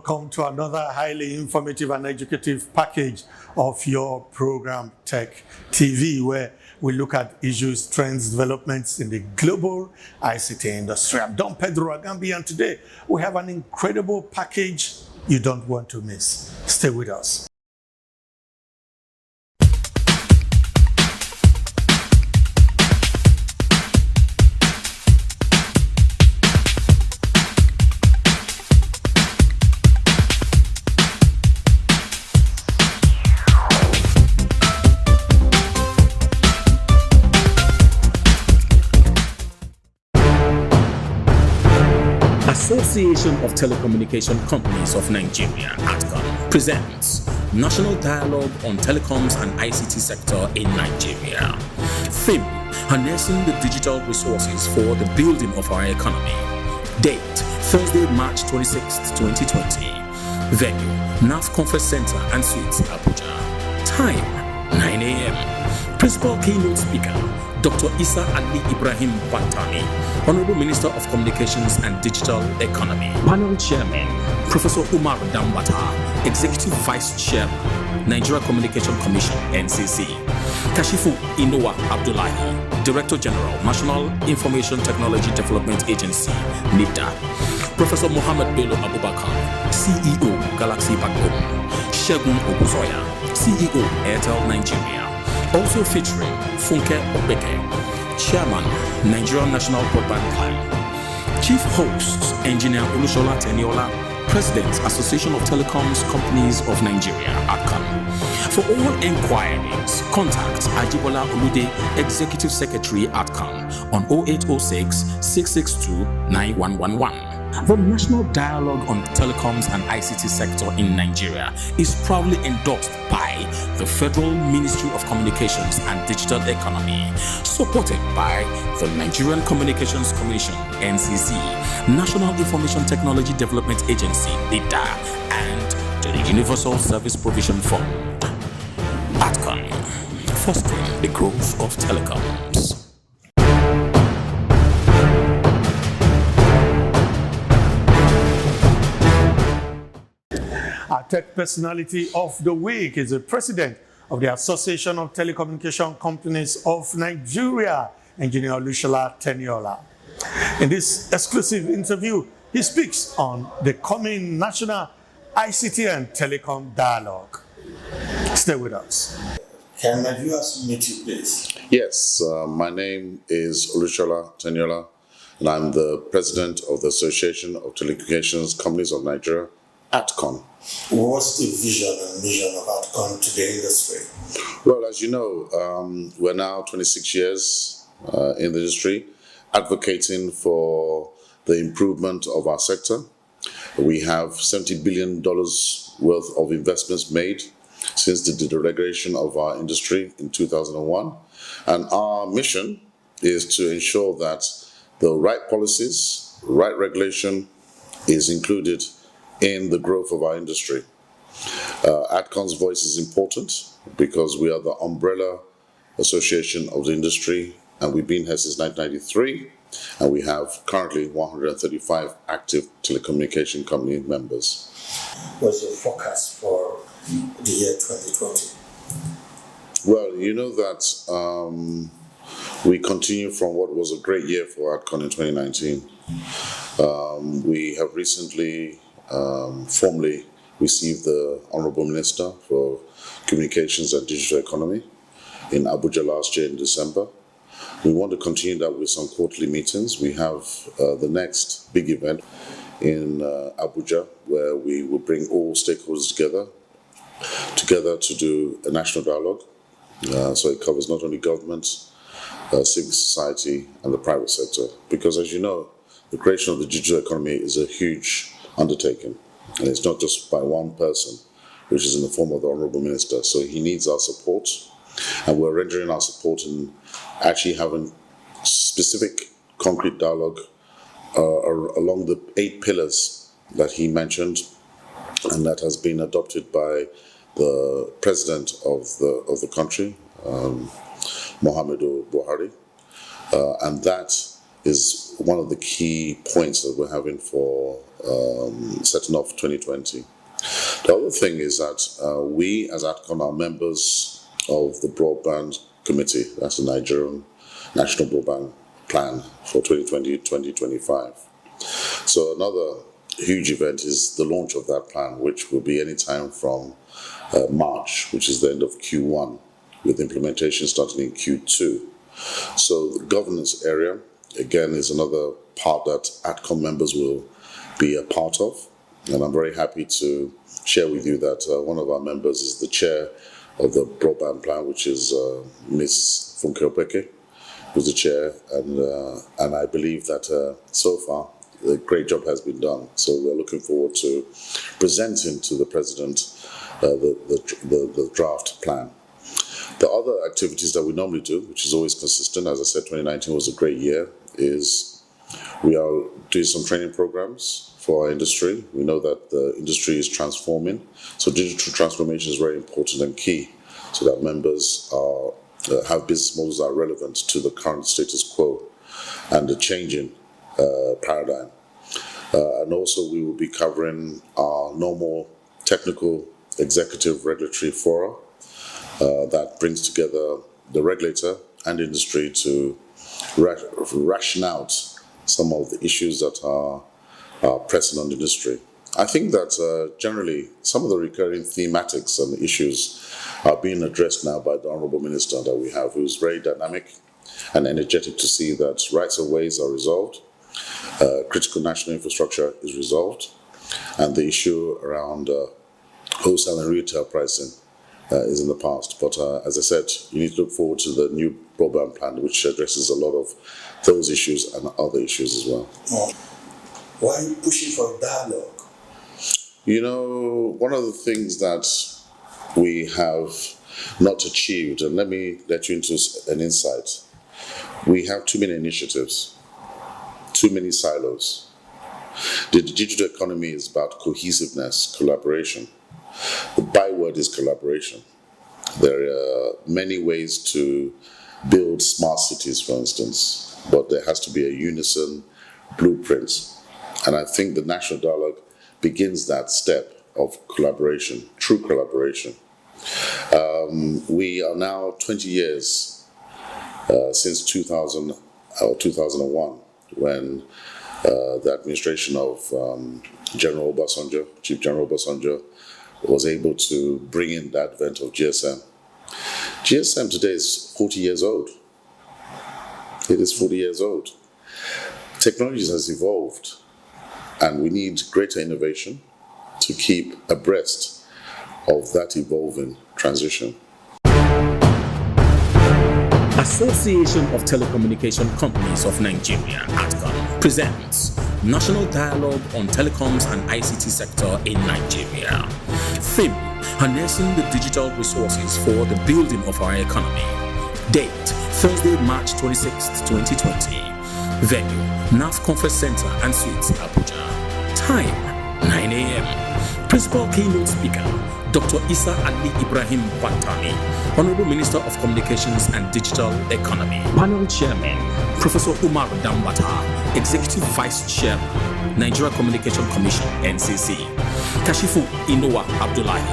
welcome to another highly informative and educative package of your program Tech TV, where we look at issues, trends, developments in the global ICT industry. I'm Don Pedro Agambi, and today we have an incredible package you don't want to miss. Stay with us. Association of Telecommunication Companies of Nigeria, ATCON, presents National Dialogue on Telecoms and ICT Sector in Nigeria. Theme: Harnessing the Digital Resources for the Building of Our Economy. Date: Thursday, March 26, 2020. Venue: NAF Conference Center and Suites, Abuja. Time: 9 a.m. Principal Keynote Speaker: Dr. Isa Ali Ibrahim Bantani, Honorable Minister of Communications and Digital Economy. Panel Chairman: Professor Umar Dambata, Executive Vice Chairman, Nigeria Communication Commission, NCC. Kashifu Inowa Abdullahi, Director General, National Information Technology Development Agency, NIDA. Professor Mohammed Bello Abubakar, CEO, Galaxy Backbone. Shegun Oguzoya, CEO, Airtel Nigeria. Also featuring Funke Obeke, Chairman, Nigerian National Broadband Plan. Chief Hosts, Engineer Olusola Teniola, President, Association of Telecoms Companies of Nigeria, ATCON. For all inquiries, contact Ajibola Olude, Executive Secretary, ATCON, on 0806 662 9111. The National Dialogue on Telecoms and ICT Sector in Nigeria is proudly endorsed by the Federal Ministry of Communications and Digital Economy, supported by the Nigerian Communications Commission, NCC, National Information Technology Development Agency, NIDA, and the Universal Service Provision Fund. ATCON, fostering the growth of telecoms. Our tech personality of the week is the president of the Association of Telecommunication Companies of Nigeria, Engineer Olusola Teniola. In this exclusive interview, he speaks on the coming National ICT and Telecom Dialogue. Stay with us. Can my viewers meet you, please? Yes, my name is Olusola Teniola, and I'm the president of the Association of Telecommunications Companies of Nigeria, ATCON. What's the vision and mission of ATCON to the industry? Well, as you know, we're now 26 years in the industry, advocating for the improvement of our sector. We have $70 billion worth of investments made since the deregulation of our industry in 2001. And our mission is to ensure that the right policies, right regulation is included in the growth of our industry. ATCON's voice is important because we are the umbrella association of the industry, and we've been here since 1993, and we have currently 135 active telecommunication company members. What's your forecast for the year 2020? Well, you know that we continue from what was a great year for ATCON in 2019. We have recently formally received the Honorable Minister for Communications and Digital Economy in Abuja last year in December. We want to continue that with some quarterly meetings. We have the next big event in Abuja, where we will bring all stakeholders together to do a national dialogue. So it covers not only government, civil society, and the private sector. Because as you know, the creation of the digital economy is a huge undertaking, and it's not just by one person, which is in the form of the Honorable Minister. So he needs our support, and we're rendering our support in actually having specific concrete dialogue along the 8 pillars that he mentioned, and that has been adopted by the President of the country, Muhammadu Buhari, and that is one of the key points that we're having for setting off 2020. The other thing is that we as ATCON are members of the Broadband Committee. That's the Nigerian National Broadband Plan for 2020-2025. So another huge event is the launch of that plan, which will be any time from March, which is the end of Q1, with implementation starting in Q2. So the governance area, again, is another part that ATCON members will be a part of. And I'm very happy to share with you that one of our members is the chair of the broadband plan, which is Ms. Funke Opeke, who's the chair. And I believe that so far, a great job has been done. So we're looking forward to presenting to the President the draft plan. The other activities that we normally do, which is always consistent, as I said, 2019 was a great year, is we are doing some training programs for our industry. We know that the industry is transforming, so digital transformation is very important and key, so that members have business models that are relevant to the current status quo and the changing paradigm. And also we will be covering our normal technical, executive, regulatory fora that brings together the regulator and industry to ration out some of the issues that are pressing on the industry. I think that generally some of the recurring thematics and issues are being addressed now by the Honourable Minister that we have, who's very dynamic and energetic to see that rights of ways are resolved, critical national infrastructure is resolved, and the issue around wholesale and retail pricing is in the past. But as I said, you need to look forward to the new broadband plan, which addresses a lot of those issues and other issues as well. Why are you pushing for dialogue? You know, one of the things that we have not achieved, and let me let you into an insight, we have too many initiatives, too many silos. The digital economy is about cohesiveness, collaboration. The byword is collaboration. There are many ways to build smart cities, for instance, but there has to be a unison blueprint. And I think the national dialogue begins that step of collaboration, true collaboration. We are now 20 years since 2000 or 2001, when the administration of General Obasanjo, Chief General Obasanjo, was able to bring in the advent of GSM. GSM today is 40 years old. It is 40 years old. Technology has evolved, and we need greater innovation to keep abreast of that evolving transition. Association of Telecommunication Companies of Nigeria, ATCON, presents National Dialogue on Telecoms and ICT Sector in Nigeria. Theme: Harnessing the Digital Resources for the Building of Our Economy. Date: Thursday, March 26, 2020. Venue: NAF Conference Center and Suites, Abuja. Time: 9 a.m. Principal Keynote Speaker: Dr. Isa Ali Ibrahim Bantani, Honorable Minister of Communications and Digital Economy. Panel Chairman: Professor Umar Dambata, Executive Vice Chairman, Nigeria Communication Commission, NCC. Kashifu Inowa Abdullahi,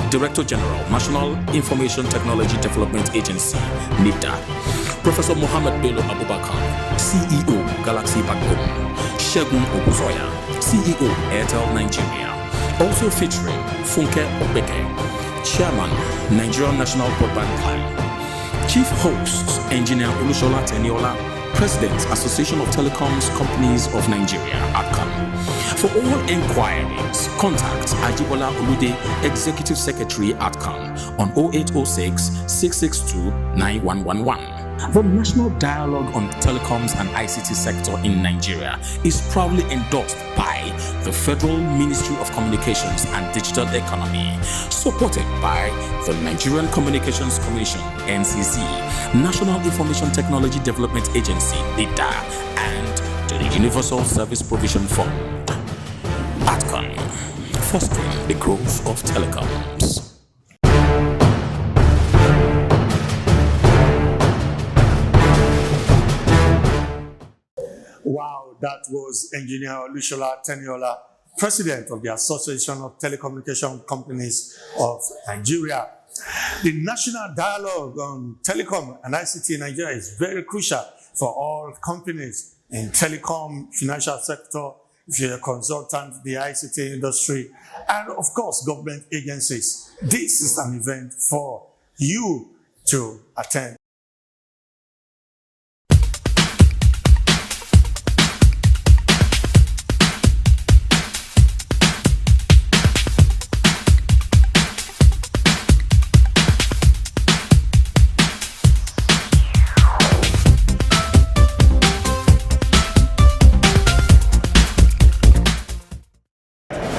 Director General, National Information Technology Development Agency, NIDA. Professor Mohammed Bello Abubakar, CEO, Galaxy Backbone. Shegun Obuzoya, CEO, Airtel Nigeria. Also featuring Funke Opeke, Chairman, Nigerian National Broadband Plan. Chief Hosts, Engineer Olusola Teniola, President, Association of Telecoms Companies of Nigeria, ATCON. For all inquiries, contact Ajibola Olude, Executive Secretary, ATCON, on 0806 662 9111. The National Dialogue on Telecoms and ICT Sector in Nigeria is proudly endorsed by the Federal Ministry of Communications and Digital Economy, supported by the Nigerian Communications Commission, NCC, National Information Technology Development Agency, NIDA, and the Universal Service Provision Fund. ATCON, fostering the growth of telecoms. Wow, that was Engineer Olusola Teniola president of the Association of Telecommunication Companies of Nigeria. The national dialogue on telecom and ICT in Nigeria is very crucial for all companies in telecom, financial sector, if you're a consultant, the ICT industry, and of course, government agencies. This is an event for you to attend.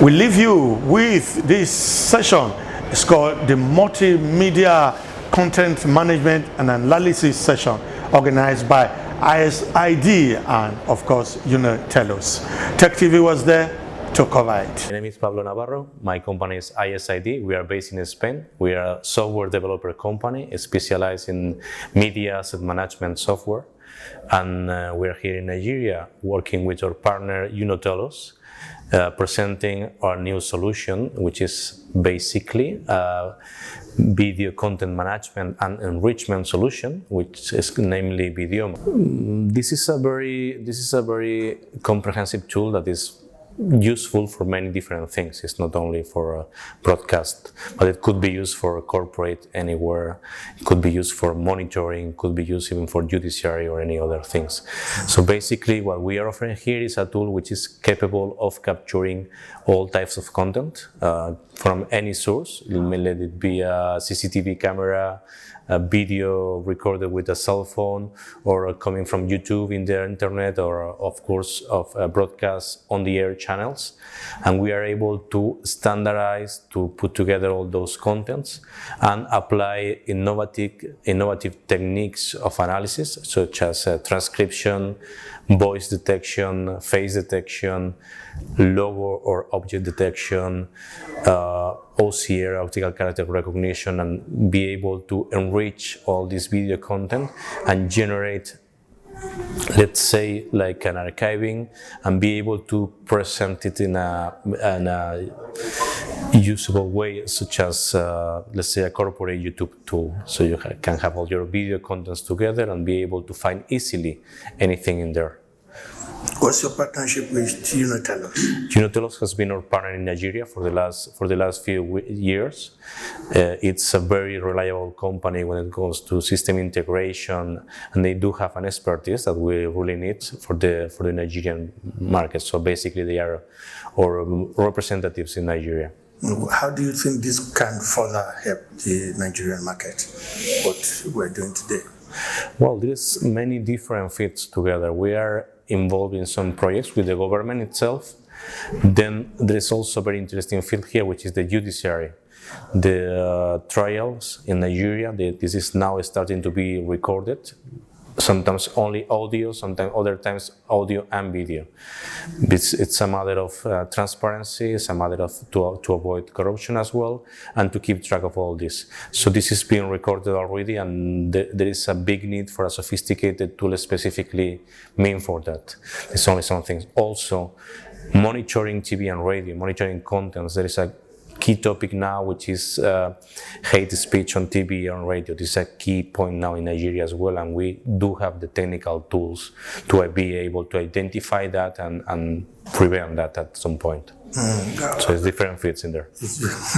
We leave you with this session. It's called the Multimedia Content Management and Analysis Session, organized by ISID and, of course, Unitelos. Tech TV was there to cover it. My name is Pablo Navarro. My company is ISID. We are based in Spain. We are a software developer company specialized in media asset management software. And we are here in Nigeria working with our partner Unitelos, presenting our new solution, which is basically a video content management and enrichment solution, which is namely Videoma. This is a very comprehensive tool that is useful for many different things. It's not only for broadcast, but it could be used for corporate anywhere. It could be used for monitoring, could be used even for judiciary or any other things. So basically what we are offering here is a tool which is capable of capturing all types of content from any source. Let it be a CCTV camera, a video recorded with a cell phone, or coming from YouTube in the internet, or of course of broadcast on the air channels. And we are able to standardize, to put together all those contents and apply innovative techniques of analysis, such as transcription, voice detection, face detection, logo or object detection, OCR, optical character recognition, and be able to enrich all this video content and generate, let's say, like an archiving, and be able to present it in a usable way, such as, let's say, a corporate YouTube tool. So you can have all your video contents together and be able to find easily anything in there. What's your partnership with Unitelos? Unitelos has been our partner in Nigeria for the last few years. It's a very reliable company when it comes to system integration, and they do have an expertise that we really need for the Nigerian market. So basically, they are our representatives in Nigeria. How do you think this can further help the Nigerian market, what we're doing today? Well, there's many different fits together. We are involved in some projects with the government itself. Then there is also a very interesting field here, which is the judiciary. The trials in Nigeria, this is now starting to be recorded. Sometimes only audio, sometimes other times audio and video. It's a matter of transparency, it's a matter of to avoid corruption as well, and to keep track of all this. So this is being recorded already, and there is a big need for a sophisticated tool specifically meant for that. It's only some things. Also, monitoring TV and radio, monitoring contents. There is a key topic now, which is hate speech on TV and radio. This is a key point now in Nigeria as well, and we do have the technical tools to be able to identify that and prevent that at some point. So it's different fits in there.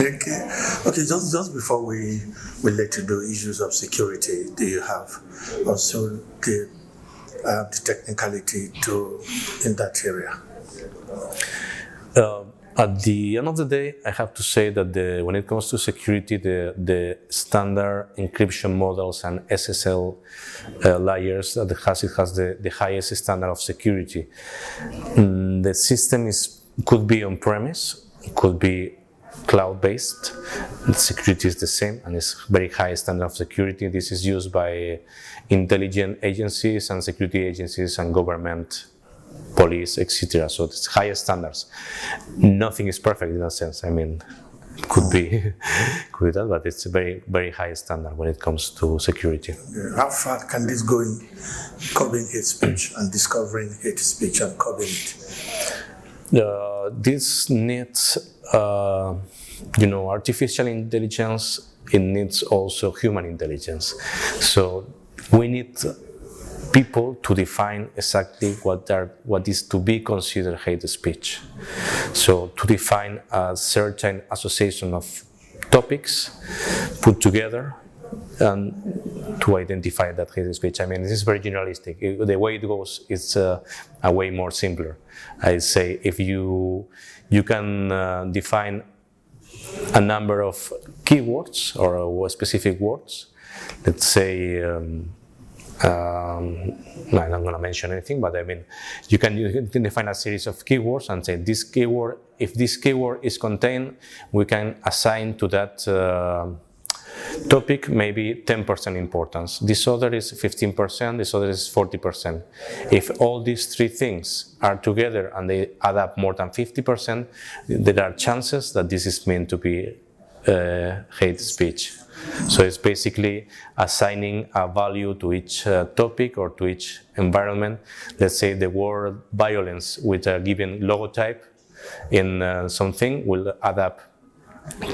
Okay. Just before we let you do issues of security, do you have also the technicality in that area? At the end of the day, I have to say that when it comes to security, the standard encryption models and SSL layers that it has the highest standard of security. The system could be on-premise, could be cloud-based. The security is the same, and it's very high standard of security. This is used by intelligence agencies and security agencies and government, police, etc. So it's higher standards. Nothing is perfect in that sense. I mean, could be that, but it's a very, very high standard when it comes to security. How far can this go in curbing hate speech and discovering hate speech and curbing it? This needs, artificial intelligence. It needs also human intelligence. So we need people to define exactly what is to be considered hate speech. So to define a certain association of topics put together and to identify that hate speech. I mean, this is very generalistic. The way it goes is a way more simpler. I say if you can define a number of keywords or specific words. Let's say, I'm not going to mention anything, but I mean, you can define a series of keywords and say this keyword, if this keyword is contained, we can assign to that topic maybe 10% importance. This other is 15%, this other is 40%. If all these three things are together and they add up more than 50%, there are chances that this is meant to be hate speech. So it's basically assigning a value to each topic or to each environment. Let's say the word violence with a given logotype in something will add up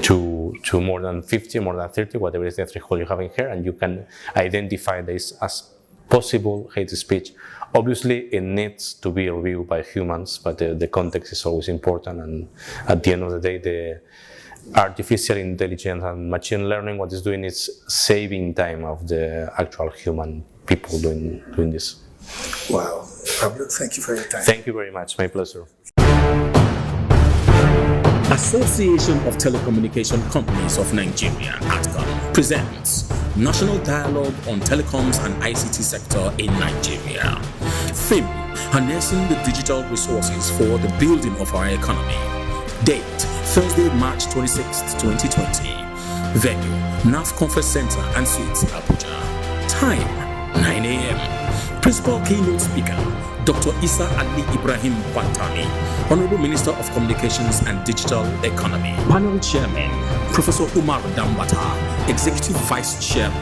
to more than 50, more than 30, whatever is the threshold you have in here, and you can identify this as possible hate speech. Obviously, it needs to be reviewed by humans, but the context is always important, and at the end of the day, the artificial intelligence and machine learning, what it's doing is saving time of the actual human people doing this. Wow. Pablo, thank you for your time. Thank you very much. My pleasure. Association of Telecommunication Companies of Nigeria, ATCON, presents National Dialogue on Telecoms and ICT Sector in Nigeria. Theme: Harnessing the Digital Resources for the Building of Our Economy. Date: Thursday, March 26, 2020. Venue: NAF Conference Center and Suites, Abuja. Time: 9 a.m. Principal Keynote Speaker: Dr. Isa Ali Ibrahim Bantani, Honorable Minister of Communications and Digital Economy. Panel Chairman: Professor Umar Dambata, Executive Vice Chairman,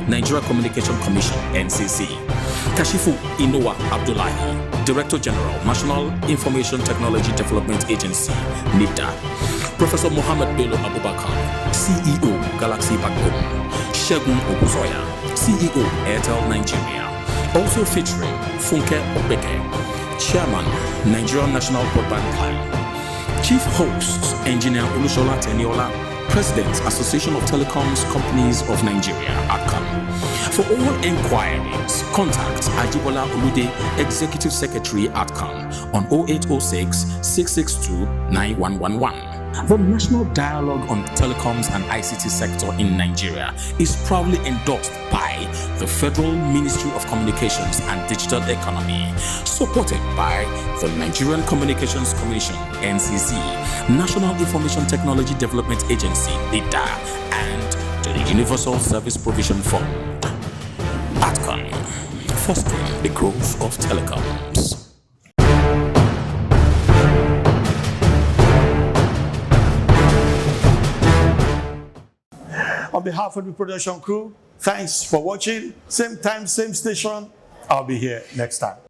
Nigeria Communication Commission, NCC. Kashifu Inowa Abdullahi, Director General, National Information Technology Development Agency, NIDA. Professor Mohammed Bello Abubakar, CEO, Galaxy Backbone. Shegun Oguzoya, CEO, Airtel Nigeria. Also featuring Funke Obeke, Chairman, Nigerian National Broadband Plan. Chief Hosts, Engineer Olusola Teniola, President, Association of Telecoms Companies of Nigeria, ATCON. For all inquiries, contact Ajibola Olude, Executive Secretary, ATCON, on 0806 662 9111. The National Dialogue on Telecoms and ICT Sector in Nigeria is proudly endorsed by the Federal Ministry of Communications and Digital Economy, supported by the Nigerian Communications Commission, NCC, National Information Technology Development Agency, NIDA, and the Universal Service Provision Fund. ATCON, fostering the growth of telecoms. On behalf of the production crew, thanks for watching. Same time, same station. I'll be here next time.